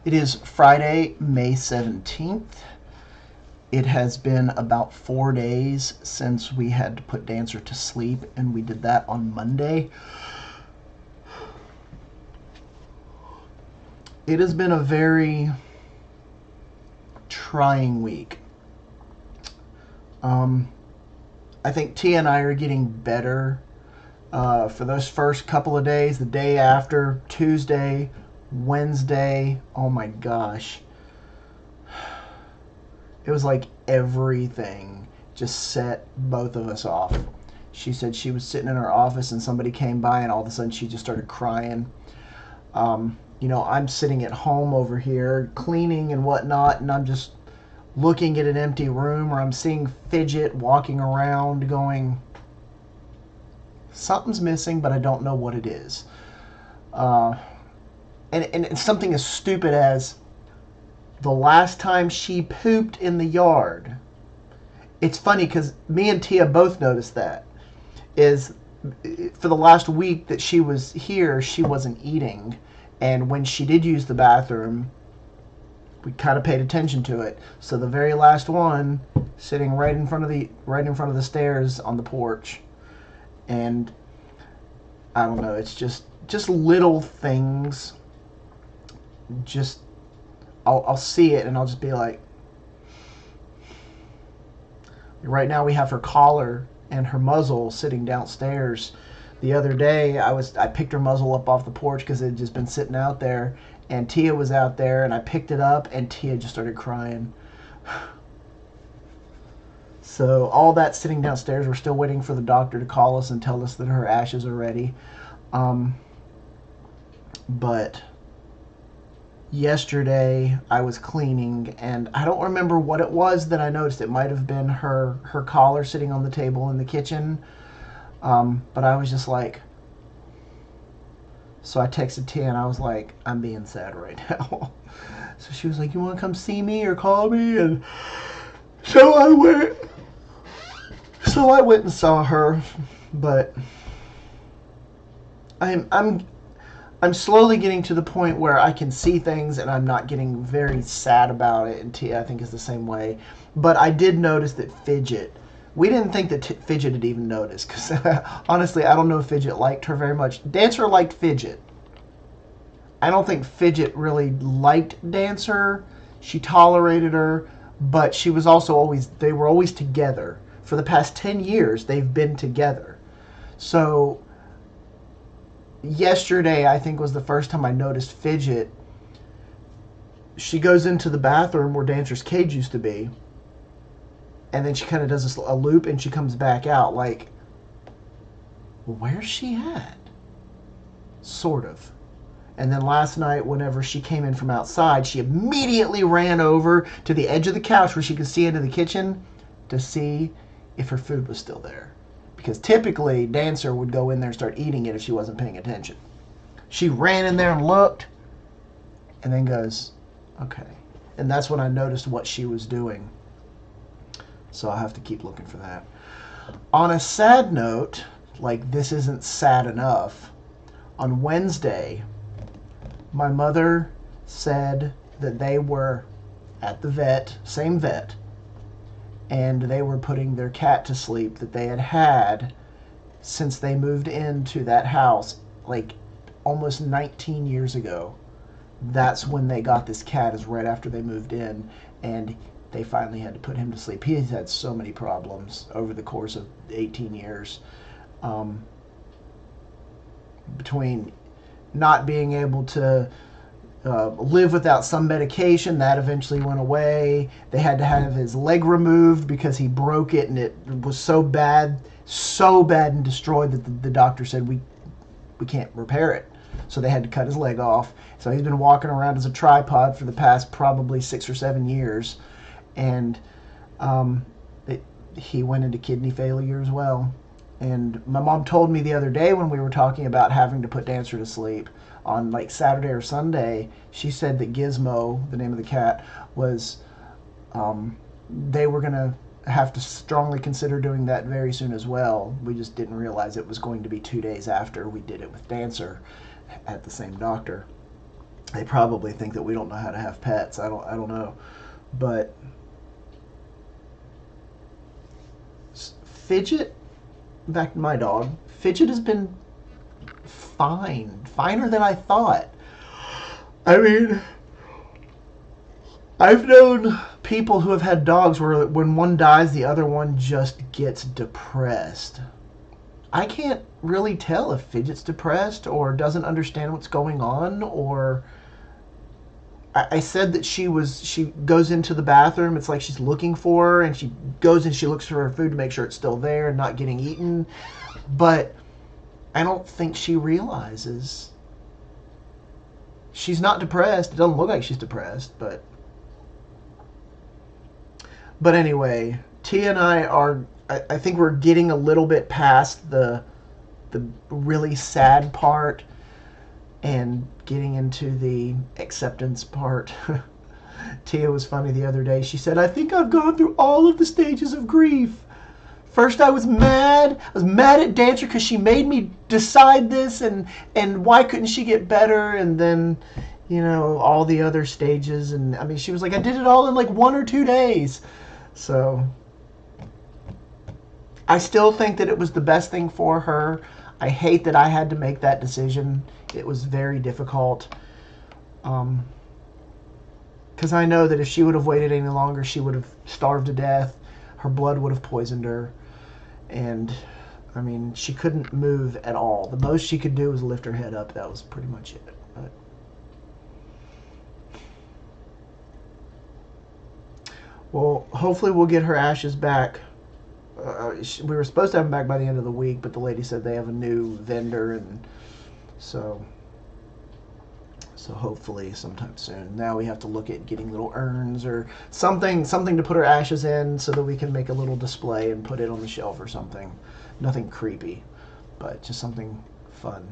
It is Friday, May 17th. It has been about 4 days since we had to put Dancer to sleep, and we did that on Monday. It has been a very trying week. I think Tia and I are getting better. For those first couple of days, the day after, Tuesday, Wednesday, oh my gosh. It was like everything just set both of us off. She said she was sitting in her office and somebody came by and all of a sudden she just started crying. I'm sitting at home over here cleaning and whatnot, and I'm just looking at an empty room, or I'm seeing Fidget walking around going, something's missing, but I don't know what it is. And it's something as stupid as the last time she pooped in the yard. It's funny because me and Tia both noticed that. Is for the last week that she was here, she wasn't eating. And when she did use the bathroom, we kind of paid attention to it. So the very last one, sitting right in front of the stairs on the porch. And I don't know, it's just little things. Just I'll see it and I'll just be like, right now we have her collar and her muzzle sitting downstairs. The other day I picked her muzzle up off the porch because it had just been sitting out there, and Tia was out there, and I picked it up and Tia just started crying. So all that sitting downstairs, we're still waiting for the doctor to call us and tell us that her ashes are ready. But yesterday I was cleaning and I don't remember what it was that I noticed. It might have been her collar sitting on the table in the kitchen. But I was just like, so I texted Tia and I was like, I'm being sad right now. So she was like, you want to come see me or call me? And so I went and saw her. But I'm slowly getting to the point where I can see things and I'm not getting very sad about it. And Tia, I think, is the same way. But I did notice that Fidget, we didn't think that Fidget had even noticed. Because honestly, I don't know if Fidget liked her very much. Dancer liked Fidget. I don't think Fidget really liked Dancer. She tolerated her. But she was also they were always together. For the past 10 years, they've been together. So yesterday, I think, was the first time I noticed Fidget. She goes into the bathroom where Dancer's cage used to be, and then she kind of does a loop, and she comes back out like, where's she at? Sort of. And then last night, whenever she came in from outside, she immediately ran over to the edge of the couch where she could see into the kitchen to see if her food was still there. Because typically, Dancer would go in there and start eating it if she wasn't paying attention. She ran in there and looked, and then goes, okay. And that's when I noticed what she was doing. So I'll have to keep looking for that. On a sad note, like this isn't sad enough, on Wednesday, my mother said that they were at the vet, same vet, and they were putting their cat to sleep that they had since they moved into that house like almost 19 years ago. That's when they got this cat, is right after they moved in, and they finally had to put him to sleep. He has had so many problems over the course of 18 years. Between not being able to live without some medication, that eventually went away. They had to have his leg removed because he broke it, and it was so bad and destroyed that the doctor said we can't repair it. So they had to cut his leg off. So he's been walking around as a tripod for the past probably 6 or 7 years. And he went into kidney failure as well. And my mom told me the other day when we were talking about having to put Dancer to sleep on like Saturday or Sunday, she said that Gizmo, the name of the cat, was they were going to have to strongly consider doing that very soon as well. We just didn't realize it was going to be 2 days after we did it with Dancer at the same doctor. They probably think that we don't know how to have pets. I don't know. But Fidget, back to my dog, Fidget has been finer than I thought. I mean, I've known people who have had dogs where when one dies, the other one just gets depressed. I can't really tell if Fidget's depressed or doesn't understand what's going on, or I said that she goes into the bathroom. It's like she's looking for her, and she goes and she looks for her food to make sure it's still there and not getting eaten. But I don't think she realizes she's not depressed. It doesn't look like she's depressed, but anyway, Tia and I are. I think we're getting a little bit past the really sad part and getting into the acceptance part. Tia was funny the other day. She said, "I think I've gone through all of the stages of grief. First, I was mad. I was mad at Dancer because she made me decide this, and why couldn't she get better? And then, all the other stages. And I mean, she was like, I did it all in like 1 or 2 days. So I still think that it was the best thing for her. I hate that I had to make that decision. It was very difficult. Because I know that if she would have waited any longer, she would have starved to death. Her blood would have poisoned her. And, I mean, she couldn't move at all. The most she could do was lift her head up. That was pretty much it. But well, hopefully we'll get her ashes back. We were supposed to have them back by the end of the week, but the lady said they have a new vendor, and so hopefully sometime soon. Now we have to look at getting little urns or something to put her ashes in, so that we can make a little display and put it on the shelf or something. Nothing creepy, but just something fun.